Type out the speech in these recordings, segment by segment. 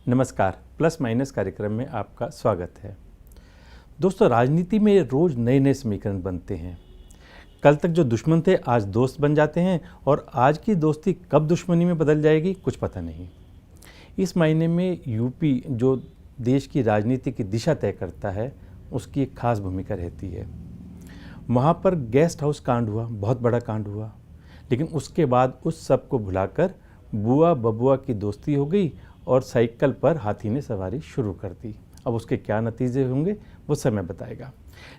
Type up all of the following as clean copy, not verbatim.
नमस्कार, plus minus कार्यक्रम में आपका स्वागत है। दोस्तों, राजनीति में रोज़ नए नए समीकरण बनते हैं। कल तक जो दुश्मन थे आज दोस्त बन जाते हैं और आज की दोस्ती कब दुश्मनी में बदल जाएगी कुछ पता नहीं। इस महीने में यूपी जो देश की राजनीति की दिशा तय करता है उसकी एक खास भूमिका रहती है। वहाँ पर गेस्ट हाउस कांड हुआ, बहुत बड़ा कांड हुआ, लेकिन उसके बाद उस सब को भुलाकर बुआ बबुआ की दोस्ती हो गई और साइकिल पर हाथी ने सवारी शुरू कर दी। अब उसके क्या नतीजे होंगे वो समय बताएगा।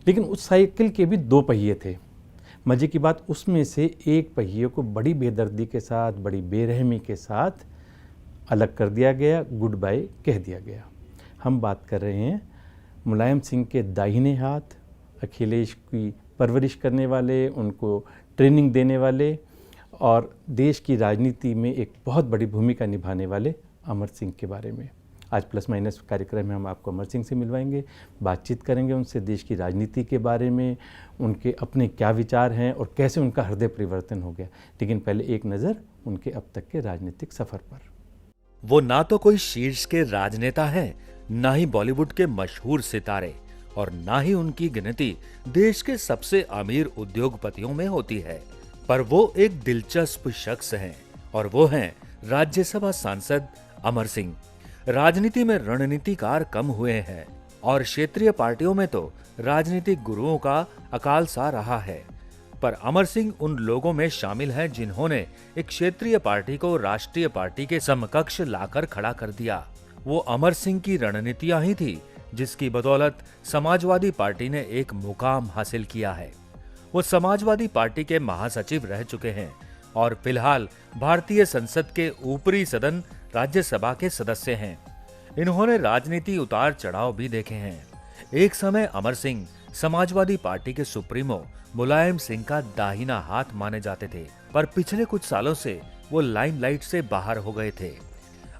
लेकिन उस साइकिल के भी दो पहिए थे। मज़े की बात, उसमें से एक पहिए को बड़ी बेदर्दी के साथ, बड़ी बेरहमी के साथ अलग कर दिया गया, गुड बाय कह दिया गया। हम बात कर रहे हैं मुलायम सिंह के दाहिने हाथ, अखिलेश की परवरिश करने वाले, उनको ट्रेनिंग देने वाले और देश की राजनीति में एक बहुत बड़ी भूमिका निभाने वाले अमर सिंह के बारे में। आज प्लस माइनस कार्यक्रम में हम आपको अमर सिंह से मिलवाएंगे, बातचीत करेंगे उनसे देश की राजनीति के बारे में, उनके अपने क्या विचार हैं और कैसे उनका हृदय परिवर्तन हो गया। लेकिन पहले एक नज़र उनके अब तक के राजनीतिक सफर पर। वो ना तो कोई शीर्ष के राजनेता है, ना ही बॉलीवुड के मशहूर सितारे और ना ही उनकी गिनती देश के सबसे अमीर उद्योगपतियों में होती है। पर वो एक दिलचस्प शख्स हैं और वो हैं राज्यसभा सांसद अमर सिंह। राजनीति में रणनीतिकार कम हुए हैं और क्षेत्रीय पार्टियों में तो राजनीतिक गुरुओं का अकाल सा रहा है। पर अमर सिंह उन लोगों में शामिल हैं जिन्होंने एक क्षेत्रीय पार्टी को राष्ट्रीय पार्टी के समकक्ष लाकर खड़ा कर दिया। वो अमर सिंह की रणनीतियां ही थी जिसकी बदौलत समाजवादी पार्टी ने एक मुकाम हासिल किया है। वो समाजवादी पार्टी के महासचिव रह चुके हैं और फिलहाल भारतीय संसद के ऊपरी सदन राज्यसभा के सदस्य हैं। इन्होंने राजनीति उतार चढ़ाव भी देखे हैं। एक समय अमर सिंह समाजवादी पार्टी के सुप्रीमो मुलायम सिंह का दाहिना हाथ माने जाते थे, पर पिछले कुछ सालों से वो लाइमलाइट से बाहर हो गए थे।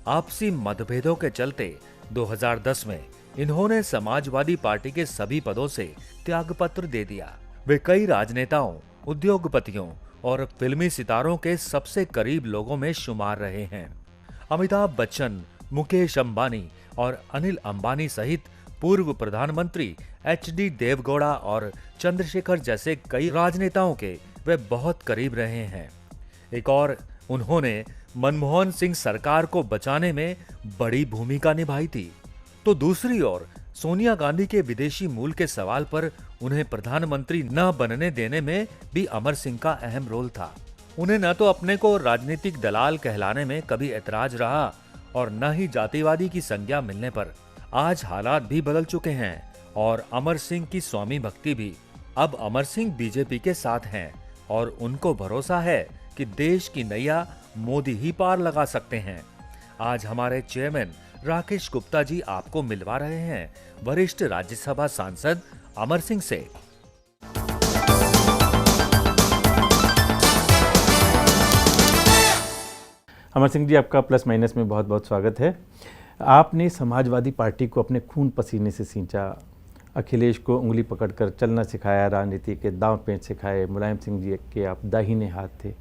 आपसी मतभेदों के चलते 2010 में इन्होंने समाजवादी पार्टी के सभी पदों से त्यागपत्र दे दिया। वे कई राजनेताओं, उद्योगपतियों और फिल्मी सितारों के सबसे करीब लोगों में शुमार रहे हैं। अमिताभ बच्चन, मुकेश अंबानी और अनिल अंबानी सहित पूर्व प्रधानमंत्री HD देवगौड़ा और चंद्रशेखर जैसे कई राजनेताओं के वे बहुत करीब रहे हैं। एक और उन्होंने मनमोहन सिंह सरकार को बचाने में बड़ी भूमिका निभाई थी, तो दूसरी ओर सोनिया गांधी के विदेशी मूल के सवाल पर उन्हें प्रधानमंत्री न बनने देने में भी अमर सिंह का अहम रोल था। उन्हें न तो अपने को राजनीतिक दलाल कहलाने में कभी ऐतराज रहा और न ही जातिवादी की संज्ञा मिलने पर। आज हालात भी बदल चुके हैं और अमर सिंह की स्वामी भक्ति भी। अब अमर सिंह बीजेपी के साथ हैं और उनको भरोसा है कि देश की नैया मोदी ही पार लगा सकते हैं। आज हमारे चेयरमैन राकेश गुप्ता जी आपको मिलवा रहे हैं वरिष्ठ राज्यसभा सांसद अमर सिंह से। अमर सिंह जी, आपका प्लस माइनस में बहुत बहुत स्वागत है। आपने समाजवादी पार्टी को अपने खून पसीने से सींचा, अखिलेश को उंगली पकड़कर चलना सिखाया, राजनीति के दांव पेंच सिखाए, मुलायम सिंह जी के आप दाहिने हाथ थे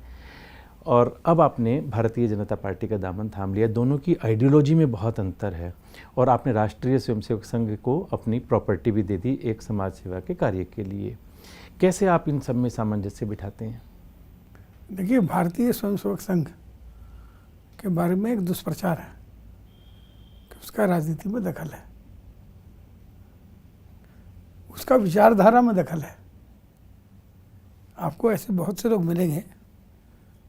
और अब आपने भारतीय जनता पार्टी का दामन थाम लिया। दोनों की आइडियोलॉजी में बहुत अंतर है और आपने राष्ट्रीय स्वयंसेवक संघ को अपनी प्रॉपर्टी भी दे दी एक समाज सेवा के कार्य के लिए। कैसे आप इन सब में सामंजस्य बिठाते हैं? देखिए, भारतीय स्वयंसेवक संघ के बारे में एक दुष्प्रचार है कि उसका राजनीति में दखल है, उसका विचारधारा में दखल है। आपको ऐसे बहुत से लोग मिलेंगे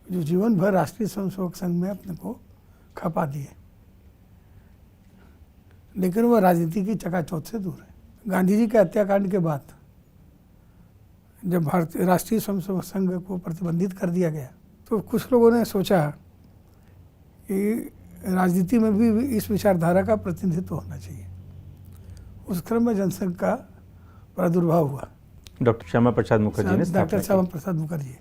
जो जीवन भर राष्ट्रीय स्वयंसेवक संघ में अपने को खपा दिए, लेकिन वह राजनीति की चकाचौंध से दूर है। गांधी जी के हत्याकांड के बाद जब भारतीय राष्ट्रीय स्वयंसेवक संघ को प्रतिबंधित कर दिया गया तो कुछ लोगों ने सोचा कि राजनीति में भी इस विचारधारा का प्रतिनिधित्व होना चाहिए। उस क्रम में जनसंघ का प्रादुर्भाव हुआ। डॉक्टर श्यामा प्रसाद मुखर्जी ने डॉक्टर श्यामा प्रसाद मुखर्जी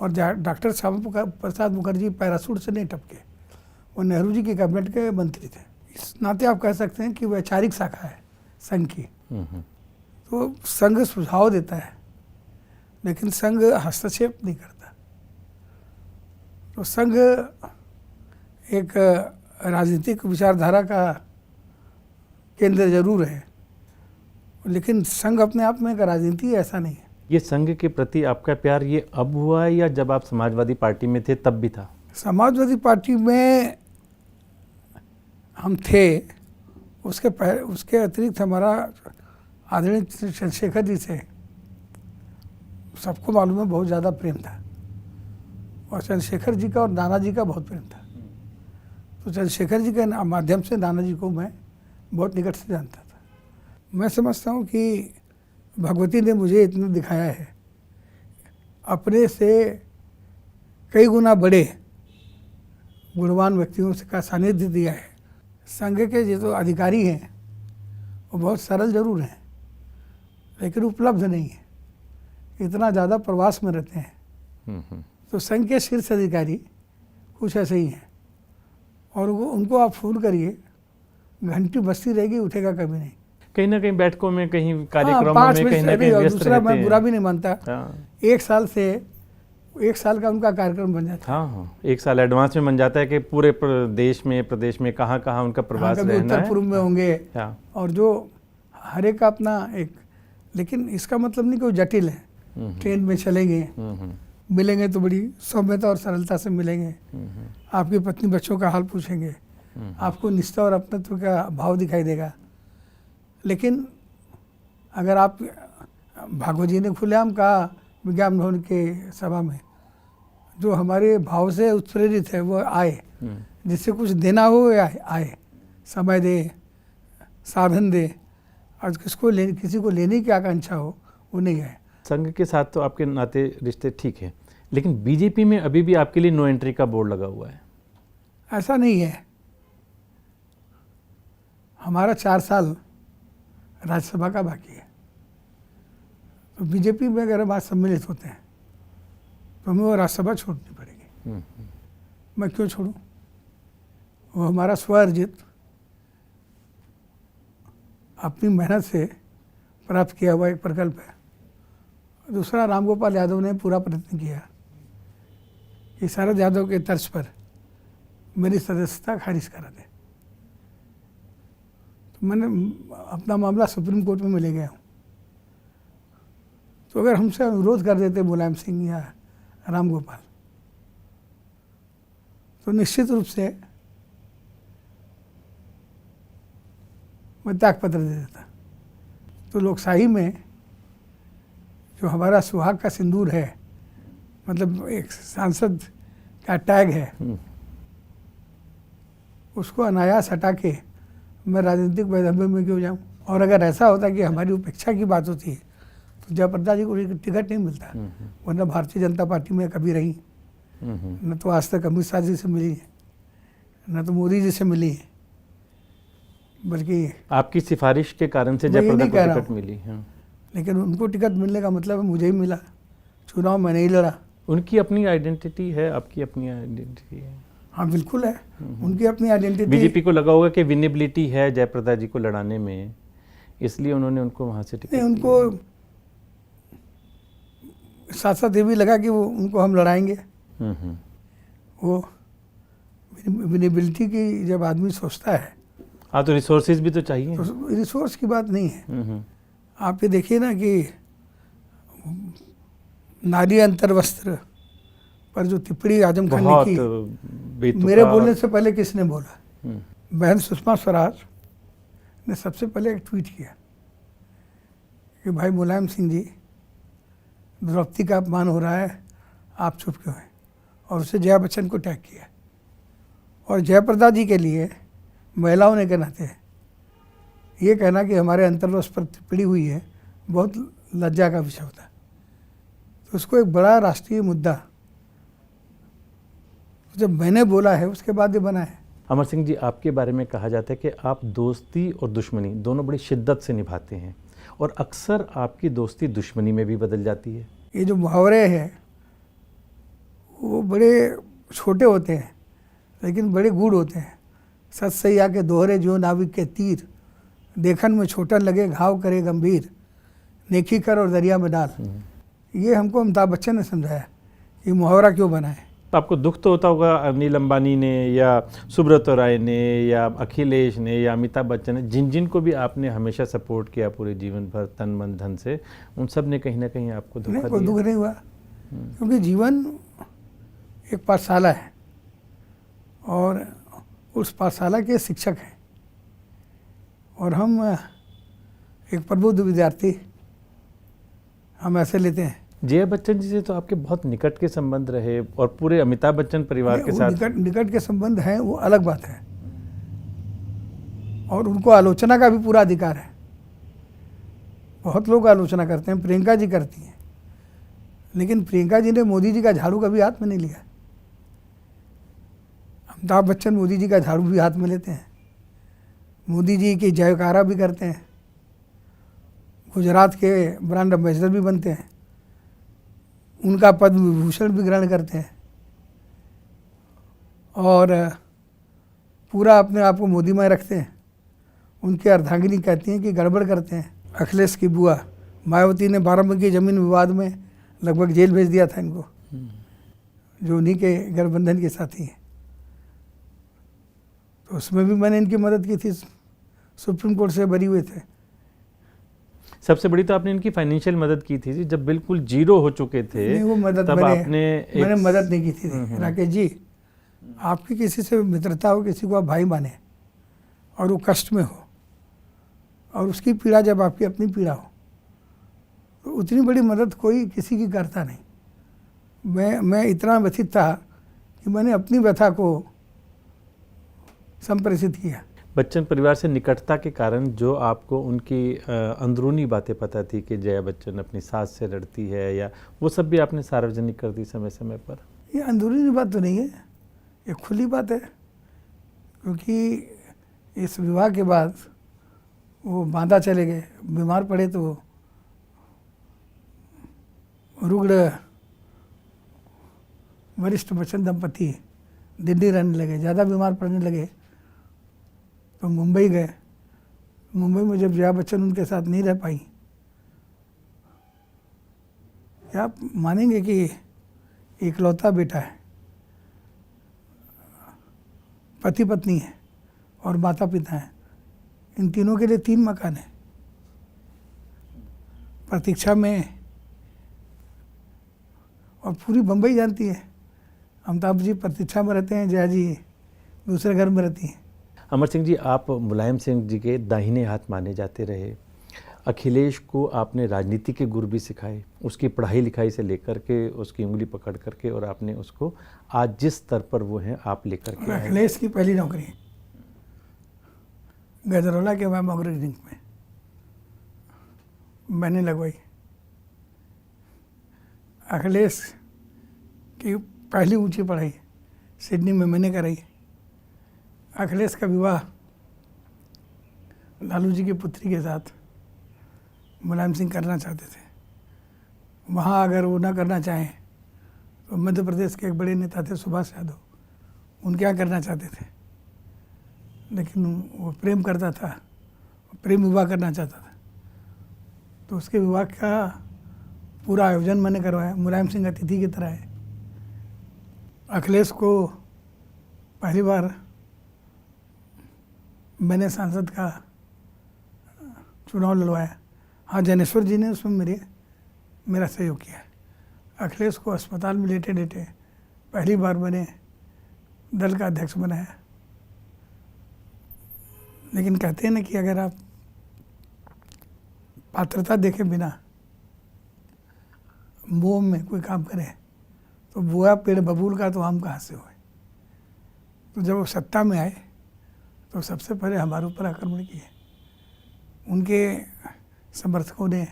और डॉक्टर श्यामा प्रसाद मुखर्जी पैराशूट से नहीं टपके, वो नेहरू जी के कैबिनेट के मंत्री थे। इस नाते आप कह सकते हैं कि वैचारिक शाखा है संघ की। तो संघ सुझाव देता है लेकिन संघ हस्तक्षेप नहीं करता। तो संघ एक राजनीतिक विचारधारा का केंद्र जरूर है, लेकिन संघ अपने आप में एक राजनीति है, ऐसा नहीं है। ये संघ के प्रति आपका प्यार ये अब हुआ है या जब आप समाजवादी पार्टी में थे तब भी था? समाजवादी पार्टी में हम थे, उसके अतिरिक्त हमारा आदरणीय चंद्रशेखर जी से सबको मालूम है बहुत ज़्यादा प्रेम था, और चंद्रशेखर जी का और नाना जी का बहुत प्रेम था। तो चंद्रशेखर जी के माध्यम से नाना जी को मैं बहुत निकट से जानता था। मैं समझता हूँ कि भगवती ने मुझे इतना दिखाया है, अपने से कई गुना बड़े गुणवान व्यक्तियों से का सानिध्य दिया है। संघ के जो अधिकारी हैं वो बहुत सरल जरूर हैं, लेकिन उपलब्ध नहीं है, इतना ज़्यादा प्रवास में रहते हैं। तो संघ के शीर्ष अधिकारी कुछ ऐसे ही हैं, और उनको आप फोन करिए, घंटी बजती रहेगी, उठेगा कभी नहीं। कहीं ना कहीं बैठकों में, कहीं कार्यक्रमों पाँच में कहीं ना कहीं व्यस्त दूसरा रहते मैं हैं। बुरा भी नहीं मानता। हाँ। एक साल का उनका कार्यक्रम बन जाता है। हाँ, एक साल एडवांस में बन जाता है कि पूरे प्रदेश में कहाँ कहाँ उनका प्रवास कभी रहना उत्तर है। पूर्व में होंगे, हाँ। और जो हर एक का अपना एक, लेकिन इसका मतलब नहीं कि वो जटिल है। ट्रेन में चलेंगे, मिलेंगे तो बड़ी सौम्यता और सरलता से मिलेंगे, आपकी पत्नी बच्चों का हाल पूछेंगे, आपको निष्ठा और अपनत्व का भाव दिखाई देगा। लेकिन अगर आप, भागवत जी ने खुलेआम कहा विज्ञान भवन के सभा में, जो हमारे भाव से उत्प्रेरित है वो आए, जिससे कुछ देना हो आए, समय दे, साधन दे, और किसी को लेने की आकांक्षा हो वो नहीं है। संघ के साथ तो आपके नाते रिश्ते ठीक है, लेकिन बीजेपी में अभी भी आपके लिए नो एंट्री का बोर्ड लगा हुआ है। ऐसा नहीं है। हमारा 4 साल राज्यसभा का बाकी है, तो बीजेपी में अगर हम आज सम्मिलित होते हैं तो हमें वो राज्यसभा छोड़नी पड़ेगी। मैं क्यों छोड़ूं? वो हमारा स्वअर्जित, अपनी मेहनत से प्राप्त किया हुआ एक प्रकल्प है। दूसरा, रामगोपाल यादव ने पूरा प्रयत्न किया कि शरद यादव के तर्ज पर मेरी सदस्यता खारिज करा दे। तो मैंने अपना मामला सुप्रीम कोर्ट में ले गया हूँ। तो अगर हमसे अनुरोध कर देते मुलायम सिंह या रामगोपाल, तो निश्चित रूप से मैं त्यागपत्र दे देता। तो लोकशाही में जो हमारा सुहाग का सिंदूर है, मतलब एक सांसद का टैग है, उसको अनायास हटा के मैं राजनीतिक वैधव्य में क्यों जाऊं? और अगर ऐसा होता कि हमारी उपेक्षा की बात होती है तो जयप्रदा जी को टिकट नहीं मिलता, वरना भारतीय जनता पार्टी में कभी रही, न तो आज तक अमित शाह जी से मिली है, न तो मोदी जी से मिली है, बल्कि आपकी सिफारिश के कारण से जयप्रदा को टिकट मिली। हाँ। लेकिन उनको टिकट मिलने का मतलब है मुझे ही मिला, चुनाव मैं नहीं लड़ा। उनकी अपनी आइडेंटिटी है, आपकी अपनी आइडेंटिटी है। हाँ बिल्कुल है, उनकी अपनी आइडेंटिटी। बीजेपी को लगा होगा कि विनेबिलिटी है जयप्रदा जी को लड़ाने में, इसलिए उन्होंने उनको वहाँ से टिकट नहीं, उनको साथ साथ ये भी लगा कि वो उनको हम लड़ाएंगे। वो विनेबिलिटी की जब आदमी सोचता है, हाँ, तो रिसोर्सेज भी तो चाहिए। तो रिसोर्स की बात नहीं है। आप ये देखिए ना कि नारी अंतर वस्त्र पर जो टिप्पणी आजम खान ने की, मेरे बोलने से पहले किसने बोला? बहन सुषमा स्वराज ने सबसे पहले एक ट्वीट किया कि भाई मुलायम सिंह जी, द्रौपदी का अपमान हो रहा है, आप चुप क्यों हैं? और उसे जया बच्चन को टैग किया। और जयप्रदा जी के लिए महिलाओं ने के नाते ये कहना कि हमारे अंतर्वस्त्र पर टिप्पणी हुई है बहुत लज्जा का विषय होता है। तो उसको एक बड़ा राष्ट्रीय मुद्दा जब मैंने बोला है उसके बाद ये बना है। अमर सिंह जी, आपके बारे में कहा जाता है कि आप दोस्ती और दुश्मनी दोनों बड़ी शिद्दत से निभाते हैं, और अक्सर आपकी दोस्ती दुश्मनी में भी बदल जाती है। ये जो मुहावरे हैं वो बड़े छोटे होते हैं लेकिन बड़े गूढ़ होते हैं। सच सही आके दोहरे जो नाविक के तीर, देखन में छोटन लगे घाव करे गंभीर, नेकी कर और दरिया में डाल। ये हमको अमिताभ बच्चन ने समझाया कि मुहावरा क्यों बना है। तो आपको दुख तो होता होगा अनिल अंबानी ने या सुब्रत राय ने या अखिलेश ने या अमिताभ बच्चन ने, जिन जिन को भी आपने हमेशा सपोर्ट किया पूरे जीवन भर तन मन धन से, उन सब ने कहीं ना कहीं आपको धोखा कोई दिया? दुख नहीं हुआ, क्योंकि जीवन एक पाठशाला है और उस पाठशाला के शिक्षक हैं और हम एक प्रबुद्ध विद्यार्थी, हम ऐसे लेते हैं। जया बच्चन जी से तो आपके बहुत निकट के संबंध रहे और पूरे अमिताभ बच्चन परिवार के साथ निकट के संबंध हैं, वो अलग बात है और उनको आलोचना का भी पूरा अधिकार है। बहुत लोग आलोचना करते हैं, प्रियंका जी करती हैं, लेकिन प्रियंका जी ने मोदी जी का झाड़ू कभी हाथ में नहीं लिया। अमिताभ बच्चन मोदी जी का झाड़ू भी हाथ में लेते हैं, मोदी जी की जयकारा भी करते हैं, गुजरात के ब्रांड एम्बेसडर भी बनते हैं, उनका पद्म विभूषण भी ग्रहण करते हैं और पूरा अपने आप को मोदीमय रखते हैं। उनकी अर्धांगिनी कहती हैं कि गड़बड़ करते हैं। अखिलेश की बुआ मायावती ने बाराबंकी जमीन विवाद में लगभग जेल भेज दिया था इनको, जो उन्हीं के गठबंधन के साथी हैं। तो उसमें भी मैंने इनकी मदद की थी, सुप्रीम कोर्ट से बरी हुए थे। सबसे बड़ी तो आपने इनकी फाइनेंशियल मदद की थी जब बिल्कुल जीरो हो चुके थे। नहीं, वो मदद तब मैंने मदद नहीं की थी। राकेश जी, आपकी किसी से मित्रता हो, किसी को आप भाई माने और वो कष्ट में हो और उसकी पीड़ा जब आपकी अपनी पीड़ा हो, तो उतनी बड़ी मदद कोई किसी की करता नहीं। मैं इतना व्यथित था कि मैंने अपनी व्यथा को संप्रेषित किया। बच्चन परिवार से निकटता के कारण जो आपको उनकी अंदरूनी बातें पता थी कि जया बच्चन अपनी सास से लड़ती है, या वो सब भी आपने सार्वजनिक कर दी समय समय पर? ये अंदरूनी बात तो नहीं है, ये खुली बात है, क्योंकि इस विवाह के बाद वो बांदा चले गए, बीमार पड़े तो रुग्ण वरिष्ठ बच्चन दंपति दिल्ली रहने लगे, ज़्यादा बीमार पड़ने लगे तो मुंबई गए। मुंबई में जब जया बच्चन उनके साथ नहीं रह पाई, क्या आप मानेंगे कि इकलौता बेटा है, पति पत्नी है और माता पिता हैं, इन तीनों के लिए 3 मकान है। प्रतीक्षा में, और पूरी बम्बई जानती है, अमिताभ जी प्रतीक्षा में रहते हैं, जया जी दूसरे घर में रहती हैं। अमर सिंह जी, आप मुलायम सिंह जी के दाहिने हाथ माने जाते रहे। अखिलेश को आपने राजनीति के गुर भी सिखाए, उसकी पढ़ाई लिखाई से लेकर के, उसकी उंगली पकड़ करके, और आपने उसको आज जिस स्तर पर वो हैं आप लेकर के आए। अखिलेश की पहली नौकरी गजरौला के बाद मोगरे रिंग में मैंने लगवाई। अखिलेश की पहली ऊंची पढ़ाई सिडनी में मैंने कराई। अखिलेश का विवाह लालू जी की पुत्री के साथ मुलायम सिंह करना चाहते थे। वहाँ अगर वो ना करना चाहें तो मध्य प्रदेश के एक बड़े नेता थे सुभाष यादव, उनके यहाँ करना चाहते थे, लेकिन वो प्रेम करता था, प्रेम विवाह करना चाहता था। तो उसके विवाह का पूरा आयोजन मैंने करवाया, मुलायम सिंह अतिथि की तरह है। अखिलेश को पहली बार मैंने सांसद का चुनाव लड़वाया। हाँ, जनेश्वर जी ने उसमें मेरा सहयोग किया। अखिलेश को अस्पताल में लेटे लेटे पहली बार मैंने दल का अध्यक्ष बनाया। लेकिन कहते हैं ना कि अगर आप पात्रता देखे बिना मोह में कोई काम करें तो बुआ पेड़ बबूल का तो आम कहाँ से होए। तो जब वो सत्ता में आए तो सबसे पहले हमारे ऊपर आक्रमण किए। उनके समर्थकों ने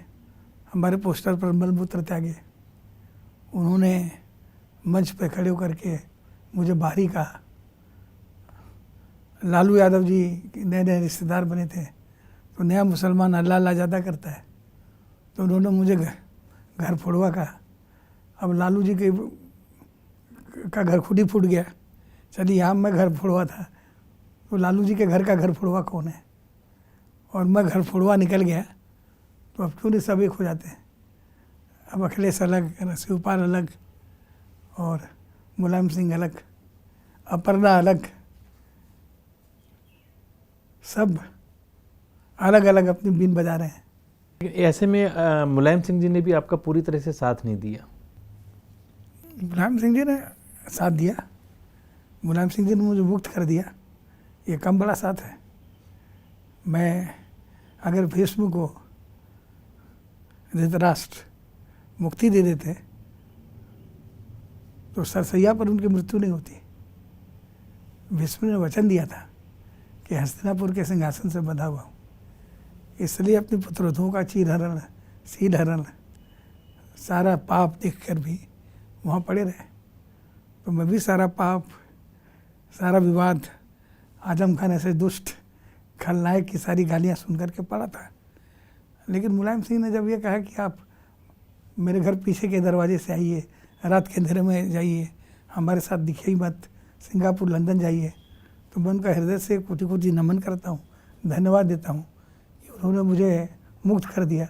हमारे पोस्टर पर मलमूत्र त्यागे। उन्होंने मंच पे खड़े होकर के मुझे बाहरी कहा। लालू यादव जी नए नए रिश्तेदार बने थे, तो नया मुसलमान अल्लाह अल्लाह ज़्यादा करता है, तो उन्होंने मुझे घर फोड़वा कहा। अब लालू जी का घर खुद ही फूट गया। चलिए, यहाँ मैं घर फोड़वा था, तो लालू जी के घर का घर फोड़वा कौन है? और मैं घर फोड़वा निकल गया, तो अब क्यों नहीं सब एक हो जाते हैं? अब अखिलेश अलग, शिवपाल अलग और मुलायम सिंह अलग, अपर्णा अलग, सब अलग अलग अपनी बीन बजा रहे हैं। ऐसे में मुलायम सिंह जी ने भी आपका पूरी तरह से साथ नहीं दिया। मुलायम सिंह जी ने साथ दिया, मुलायम सिंह जी ने मुझे मुक्त कर दिया, ये कम बड़ा साथ है। मैं अगर भीष्म को धृतराष्ट्र मुक्ति दे देते तो सरसैया पर उनकी मृत्यु नहीं होती। भीष्म ने वचन दिया था कि हस्तिनापुर के सिंहासन से बंधा हुआ हूँ, इसलिए अपने पुत्रवधुओं का चीरहरण, सीलहरण, सारा पाप देखकर भी वहाँ पड़े रहे। तो मैं भी सारा पाप, सारा विवाद, आजम खान ऐसे दुष्ट खलनायक की सारी गालियाँ सुन करके पड़ा था। लेकिन मुलायम सिंह ने जब ये कहा कि आप मेरे घर पीछे के दरवाजे से आइए, रात के अंधेरे में जाइए, हमारे साथ दिखे ही मत, सिंगापुर लंदन जाइए, तो मैं उनका हृदय से कोटि कोटि नमन करता हूँ, धन्यवाद देता हूँ कि उन्होंने मुझे मुक्त कर दिया।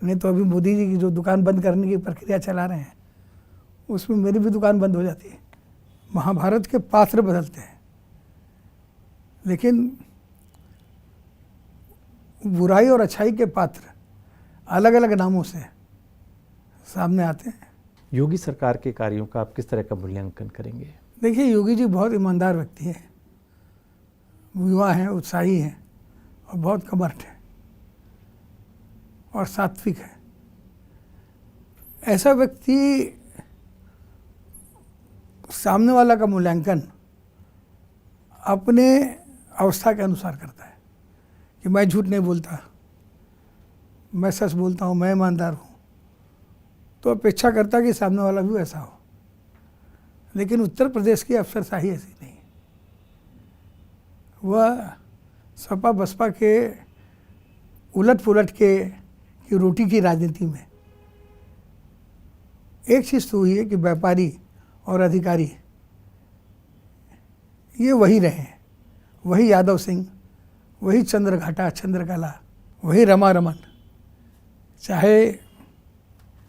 नहीं तो अभी मोदी जी की जो दुकान बंद करने की प्रक्रिया चला रहे हैं, उसमें मेरी भी दुकान बंद हो जाती है। महाभारत के पात्र बदलते हैं, लेकिन बुराई और अच्छाई के पात्र अलग अलग नामों से सामने आते हैं। योगी सरकार के कार्यों का आप किस तरह का मूल्यांकन करेंगे? देखिए, योगी जी बहुत ईमानदार व्यक्ति हैं, युवा हैं, उत्साही हैं और बहुत कर्मठ हैं और सात्विक है। ऐसा व्यक्ति सामने वाला का मूल्यांकन अपने अवस्था के अनुसार करता है कि मैं झूठ नहीं बोलता, मैं सच बोलता हूँ, मैं ईमानदार हूँ, तो अपेक्षा करता कि सामने वाला भी ऐसा हो। लेकिन उत्तर प्रदेश की अफसरशाही ऐसी नहीं है। वह सपा बसपा के उलट पुलट के कि रोटी की राजनीति में एक चीज़ तो हुई है कि व्यापारी और अधिकारी ये वही रहे, वही यादव सिंह, वही चंद्रघाटा, चंद्रकला, वही रमा रमन, चाहे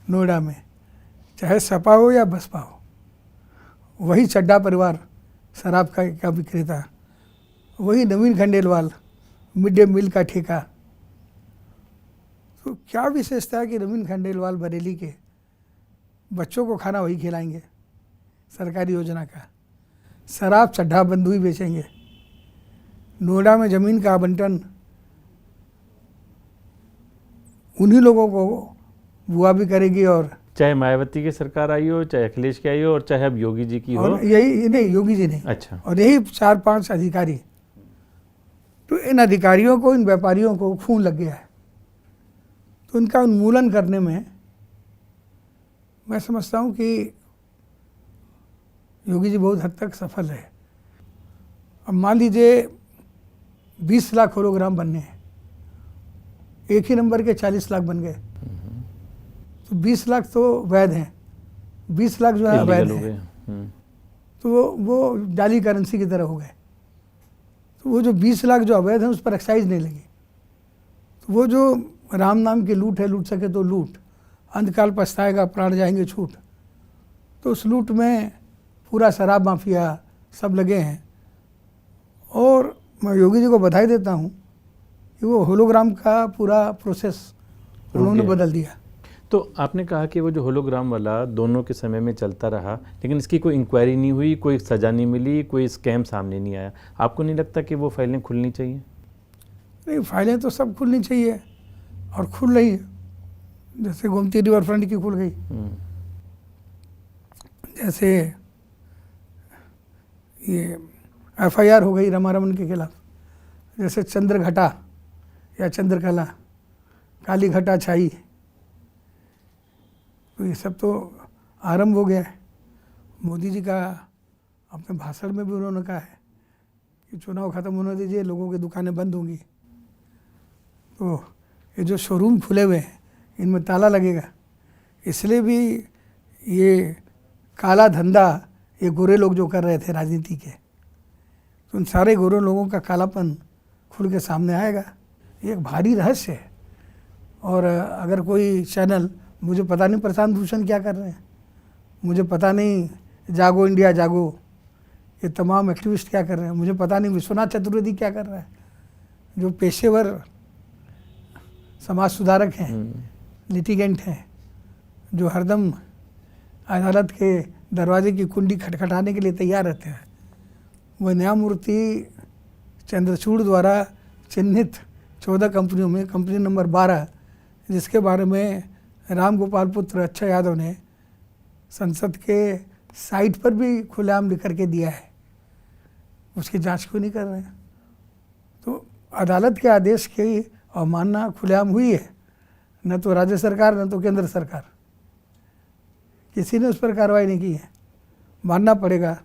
नोएडा में, चाहे सपा हो या बसपा हो, वही चड्डा परिवार शराब का विक्रेता, वही नवीन खंडेलवाल मिड डे मील का ठेका। तो क्या विशेषता है कि नवीन खंडेलवाल बरेली के बच्चों को खाना वही खिलाएंगे सरकारी योजना का, शराब चड्ढा बंधुई बेचेंगे, नोएडा में ज़मीन का आवंटन उन्हीं लोगों को बुआ भी करेगी। और चाहे मायावती की सरकार आई हो, चाहे अखिलेश की आई हो, और चाहे अब योगी जी की हो। और यही नहीं, योगी जी नहीं, अच्छा, और यही 4-5 अधिकारी। तो इन अधिकारियों को, इन व्यापारियों को खून लग गया है, तो इनका उन्मूलन करने में मैं समझता हूँ कि योगी जी बहुत हद तक सफल है। अब मान लीजिए 20 लाख होलोग्राम बनने हैं, एक ही नंबर के 40 लाख बन गए, तो 20 लाख तो वैध हैं, 20 लाख जो है अवैध हैं, तो वो जाली करेंसी की तरह हो गए। तो वो जो 20 लाख जो अवैध हैं उस पर एक्साइज नहीं लगी, तो वो जो राम नाम की लूट है, लूट सके तो लूट, अंधकाल पछताएगा प्राण जाएंगे छूट, तो उस लूट में पूरा शराब माफिया सब लगे हैं। और मैं योगी जी को बधाई देता हूँ कि वो होलोग्राम का पूरा प्रोसेस उन्होंने बदल दिया। तो आपने कहा कि वो जो होलोग्राम वाला दोनों के समय में चलता रहा, लेकिन इसकी कोई इंक्वायरी नहीं हुई, कोई सज़ा नहीं मिली, कोई स्कैम सामने नहीं आया। आपको नहीं लगता कि वो फाइलें खुलनी चाहिए? नहीं, फाइलें तो सब खुलनी चाहिए और खुल रही है, जैसे गोमती रिवर फ्रंट की खुल गई, जैसे ये FIR हो गई रमा रमन के खिलाफ, जैसे चंद्रघटा या चंद्रकला, काली घटा छाई, तो ये सब तो आरंभ हो गया है। मोदी जी का अपने भाषण में भी उन्होंने कहा है कि चुनाव ख़त्म होने दीजिए, लोगों की दुकानें बंद होंगी। तो ये जो शोरूम खुले हुए हैं इनमें ताला लगेगा, इसलिए भी ये काला धंधा ये गोरे लोग जो कर रहे थे राजनीति के, तो उन सारे गोरे लोगों का कालापन खुल के सामने आएगा। ये एक भारी रहस्य है। और अगर कोई चैनल, मुझे पता नहीं प्रशांत भूषण क्या कर रहे हैं, मुझे पता नहीं जागो इंडिया जागो, ये तमाम एक्टिविस्ट क्या कर रहे हैं मुझे पता नहीं। विश्वनाथ चतुर्वेदी क्या कर रहा है, जो पेशेवर समाज सुधारक हैं, लिटिगेंट हैं, जो हरदम अदालत के दरवाजे की कुंडी खटखटाने के लिए तैयार रहते हैं। वह न्यायमूर्ति चंद्रचूड़ द्वारा चिन्हित 14 कंपनियों में कंपनी नंबर 12, जिसके बारे में राम गोपाल पुत्र अच्छा यादव ने संसद के साइट पर भी खुलेआम लिख करके दिया है, उसकी जांच क्यों नहीं कर रहे हैं? तो अदालत के आदेश की अवमानना खुलेआम हुई है, न तो राज्य सरकार न तो केंद्र सरकार, किसी ने उस पर कार्रवाई नहीं की है। मानना पड़ेगा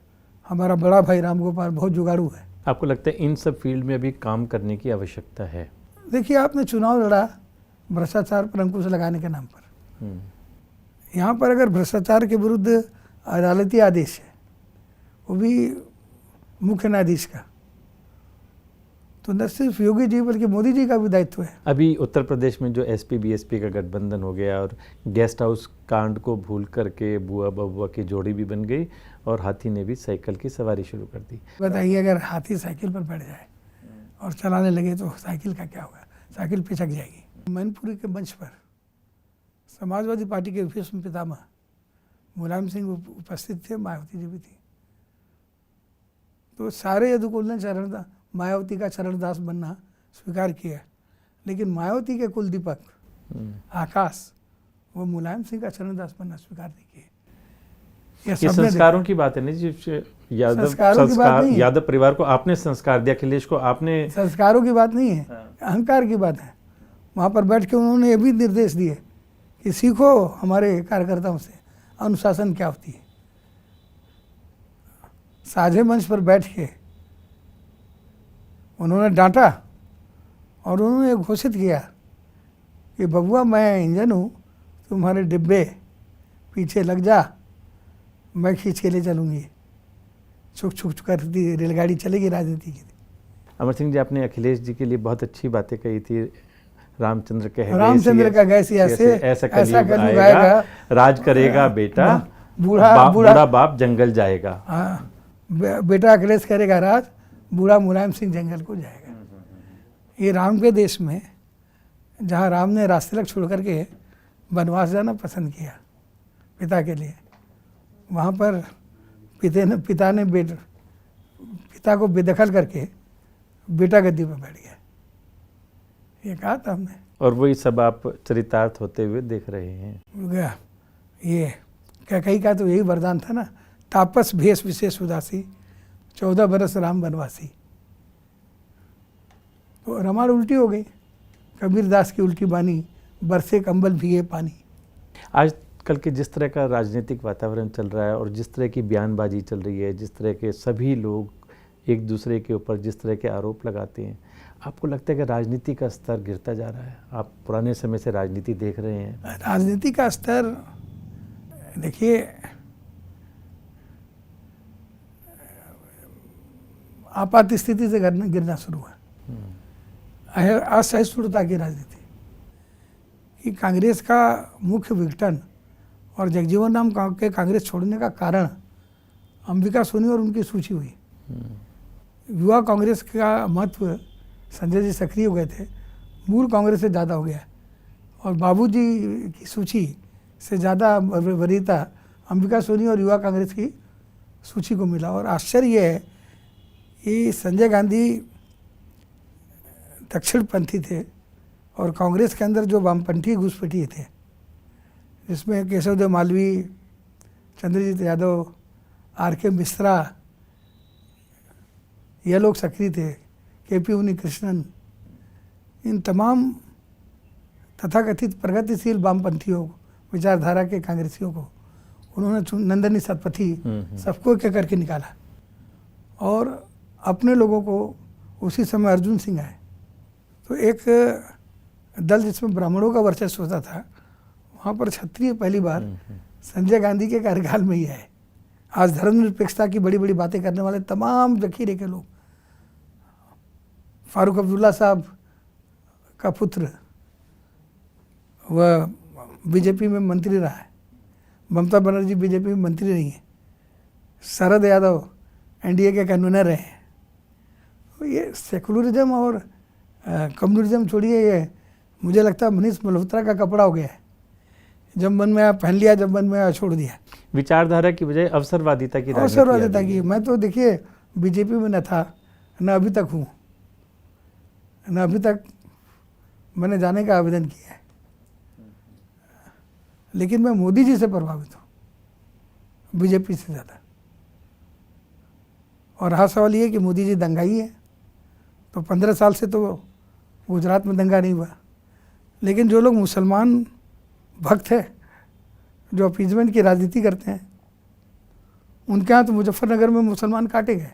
हमारा बड़ा भाई राम गोपाल बहुत जुगाड़ू है। आपको लगता है इन सब फील्ड में अभी काम करने की आवश्यकता है? देखिए, आपने चुनाव लड़ा भ्रष्टाचार पर अंकुश लगाने के नाम पर। यहाँ पर अगर भ्रष्टाचार के विरुद्ध अदालती आदेश है, वो भी मुख्य न्यायाधीश का, तो न सिर्फ योगी जी बल्कि मोदी जी का भी दायित्व है। अभी उत्तर प्रदेश में जो एसपी बीएसपी का गठबंधन हो गया और गेस्ट हाउस कांड को भूल करके बुआ बबुआ की जोड़ी भी बन गई और हाथी ने भी साइकिल की सवारी शुरू कर दी। बताइए, अगर हाथी साइकिल पर बैठ जाए और चलाने लगे तो साइकिल का क्या होगा? साइकिल पिछक जाएगी। मैनपुरी के मंच पर समाजवादी पार्टी के भीष्म पितामह मुलायम सिंह उपस्थित थे, मायावती जी भी थी। तो सारे यदुकुल ने मायावती का चरणदास बनना स्वीकार किया, लेकिन मायावती के कुल दीपक आकाश वो मुलायम सिंह का चरणदास बनना स्वीकार नहीं किए। ये संस्कारों की बात है नहीं जी, यादव परिवार को आपने संस्कार दिया, अखिलेश को आपने। संस्कारों की बात नहीं है, अहंकार की बात है। वहाँ पर बैठ के उन्होंने ये भी निर्देश दिए कि सीखो हमारे कार्यकर्ताओं से अनुशासन क्या होती है। साझे मंच पर बैठ के उन्होंने डांटा और उन्होंने घोषित किया कि बबुआ मैं इंजन हूँ, तुम्हारे डिब्बे पीछे लग जा, मैं खींच के ले चलूँगी। छुक छुक करती रेलगाड़ी चलेगी राजनीति की। अमर सिंह जी, आपने अखिलेश जी के लिए बहुत अच्छी बातें कही थी। रामचंद्र का गैस ऐसा कलयुग आएगा, राज करेगा बेटा, बूढ़ा बाप जंगल जाएगा। बेटा अखिलेश करेगा राज, बूढ़ा मुलायम सिंह जंगल को जाएगा। ये राम के देश में जहाँ राम ने रास्ते छोड़ करके वनवास जाना पसंद किया पिता के लिए, वहाँ पर पिता ने पिता को बेदखल करके बेटा गद्दी पर बैठ गया। ये कहा था हमने, और वही सब आप चरितार्थ होते हुए देख रहे हैं। ये कैकेयी का तो यही वरदान था ना, तापस भेष विशेष उदासी, 14 बरस राम बनवासी। तो रमाड़ उल्टी हो गई, कबीर दास की उल्टी बानी, बरसे कंबल भीगे पानी। आज कल के जिस तरह का राजनीतिक वातावरण चल रहा है और जिस तरह की बयानबाजी चल रही है, जिस तरह के सभी लोग एक दूसरे के ऊपर जिस तरह के आरोप लगाते हैं, आपको लगता है कि राजनीति का स्तर गिरता जा रहा है? आप पुराने समय से राजनीति देख रहे हैं। राजनीति का स्तर देखिए, आपात स्थिति से गिरना शुरू हुआ। असहिष्णुता की राजनीति कि कांग्रेस का मुख्य विघटन और जगजीवन राम के कांग्रेस छोड़ने का कारण अंबिका सोनी और उनकी सूची हुई। युवा कांग्रेस का महत्व, संजय जी सक्रिय हो गए थे, मूल कांग्रेस से ज़्यादा हो गया और बाबूजी की सूची से ज़्यादा वरीयता अंबिका सोनी और युवा कांग्रेस की सूची को मिला। और आश्चर्य ये है कि संजय गांधी दक्षिणपंथी थे और कांग्रेस के अंदर जो वामपंथी घुसपैठिए थे, जिसमें केशवदेव मालवीय, चंद्रजीत यादव, आर.के. मिश्रा, ये लोग सक्रिय थे, के.पी. उन्नीकृष्णन, इन तमाम तथाकथित प्रगतिशील वामपंथियों विचारधारा के कांग्रेसियों को उन्होंने नंदनी सतपथी सबको एक करके निकाला और अपने लोगों को। उसी समय अर्जुन सिंह आए, तो एक दल जिसमें ब्राह्मणों का वर्चस्व होता था, वहाँ पर क्षत्रिय पहली बार संजय गांधी के कार्यकाल में ही आए। आज धर्मनिरपेक्षता की बड़ी बड़ी बातें करने वाले तमाम जखीरे के लोग, फारूक अब्दुल्ला साहब का पुत्र, वह बीजेपी में मंत्री रहा है, ममता बनर्जी बीजेपी में मंत्री रही है, शरद यादव एनडीए के कन्वीनर रहे हैं। तो ये सेकुलरिज्म और कम्युनलिज्म छोड़िए, ये मुझे लगता है मनीष मल्होत्रा का कपड़ा हो गया है। जब मन में आया पहन लिया, जब मन में आया छोड़ दिया। विचारधारा की बजाय अवसरवादिता की राजनीति अवसरवादिता आ गई की। है। मैं तो देखिए बीजेपी में न था, न अभी तक हूँ, न अभी तक मैंने जाने का आवेदन किया है, लेकिन मैं मोदी जी से प्रभावित हूँ, बीजेपी से ज़्यादा। और रहा सवाल ये कि मोदी जी दंगाई है, तो 15 साल से तो गुजरात में दंगा नहीं हुआ। लेकिन जो लोग मुसलमान भक्त है, जो अपीजमेंट की राजनीति करते हैं, उनके यहाँ तो मुजफ्फरनगर में मुसलमान काटे गए।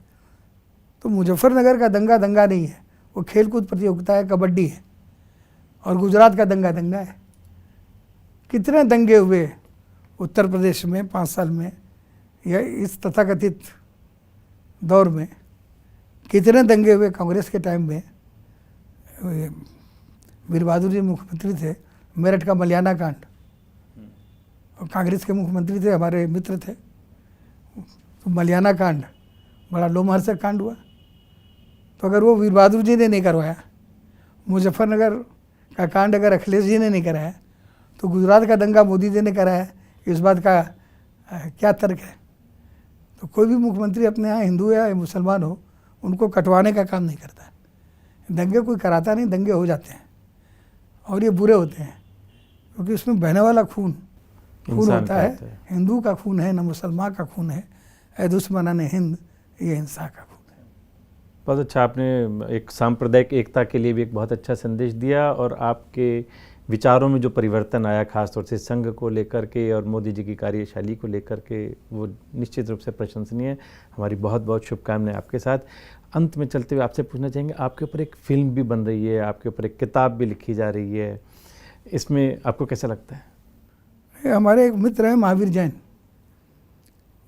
तो मुजफ्फरनगर का दंगा दंगा नहीं है, वो खेलकूद प्रतियोगिता है, कबड्डी है। और गुजरात का दंगा दंगा है। कितने दंगे हुए उत्तर प्रदेश में 5 साल में, या इस तथाकथित दौर में कितने दंगे हुए कांग्रेस के टाइम में। वीर बहादुर जी मुख्यमंत्री थे, मेरठ का मलियाना कांड, और कांग्रेस के मुख्यमंत्री थे, हमारे मित्र थे। तो मलियाना कांड बड़ा लोमहर्षक कांड हुआ। तो अगर वो वीर बहादुर जी ने नहीं करवाया, मुजफ्फरनगर का कांड अगर अखिलेश जी ने नहीं कराया, तो गुजरात का दंगा मोदी जी ने कराया। इस बात का क्या तर्क है? तो कोई भी मुख्यमंत्री अपने यहाँ हिंदू या मुसलमान हो, उनको कटवाने का काम नहीं करता। दंगे कोई कराता नहीं, दंगे हो जाते हैं और ये बुरे होते हैं, क्योंकि उसमें बहने वाला खून होता है। हिंदू का खून है, न मुसलमान का खून है। ऐ दुश्मनाने हिंद, ये हिंसा का खून है। बहुत अच्छा, आपने एक सांप्रदायिक एकता के लिए भी एक बहुत अच्छा संदेश दिया, और आपके विचारों में जो परिवर्तन आया, खासतौर से संघ को लेकर के और मोदी जी की कार्यशैली को लेकर के, वो निश्चित रूप से प्रशंसनीय है। हमारी बहुत बहुत शुभकामनाएं आपके साथ। अंत में चलते हुए आपसे पूछना चाहेंगे, आपके ऊपर एक फिल्म भी बन रही है, आपके ऊपर एक किताब भी लिखी जा रही है, इसमें आपको कैसा लगता है? हमारे एक मित्र हैं महावीर जैन,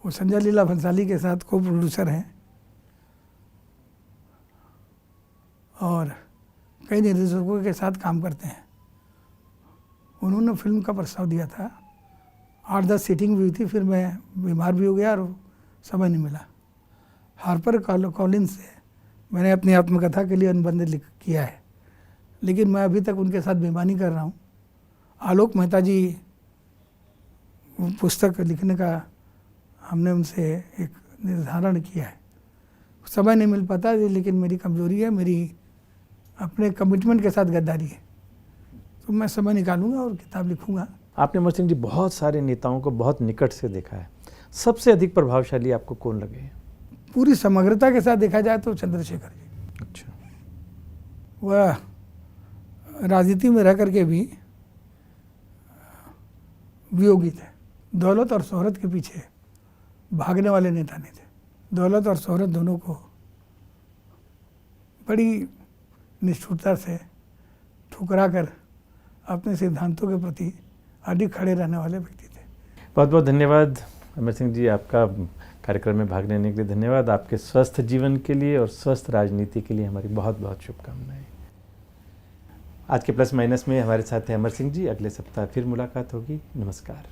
वो संजय लीला भंसाली के साथ को प्रोड्यूसर हैं और कई निर्देशकों के साथ काम करते हैं। उन्होंने फिल्म का प्रस्ताव दिया था, 8-10 सीटिंग भी हुई थी, फिर मैं बीमार भी हो गया और समय नहीं मिला। हार्पर कॉलिंस से मैंने अपनी आत्मकथा के लिए अनुबंध किया है, लेकिन मैं अभी तक उनके साथ बेईमानी कर रहा हूँ। आलोक मेहता जी पुस्तक लिखने का हमने उनसे एक निर्धारण किया है, समय नहीं मिल पाता, लेकिन मेरी कमजोरी है, मेरी अपने कमिटमेंट के साथ गद्दारी है। तो मैं समय निकालूंगा और किताब लिखूंगा। आपने अमर सिंह जी बहुत सारे नेताओं को बहुत निकट से देखा है, सबसे अधिक प्रभावशाली आपको कौन लगे? पूरी समग्रता के साथ देखा जाए तो चंद्रशेखर जी। अच्छा। वह राजनीति में रह करके भी वियोगी थे। दौलत और शोहरत के पीछे भागने वाले नेता नहीं थे। दौलत और शोहरत दोनों को बड़ी निष्ठुरता से ठुकरा कर अपने सिद्धांतों के प्रति अडिग खड़े रहने वाले व्यक्ति थे। बहुत बहुत धन्यवाद अमर सिंह जी, आपका कार्यक्रम में भाग लेने के लिए धन्यवाद। आपके स्वस्थ जीवन के लिए और स्वस्थ राजनीति के लिए हमारी बहुत बहुत शुभकामनाएं। आज के प्लस माइनस में हमारे साथ हैं अमर सिंह जी। अगले सप्ताह फिर मुलाकात होगी। नमस्कार।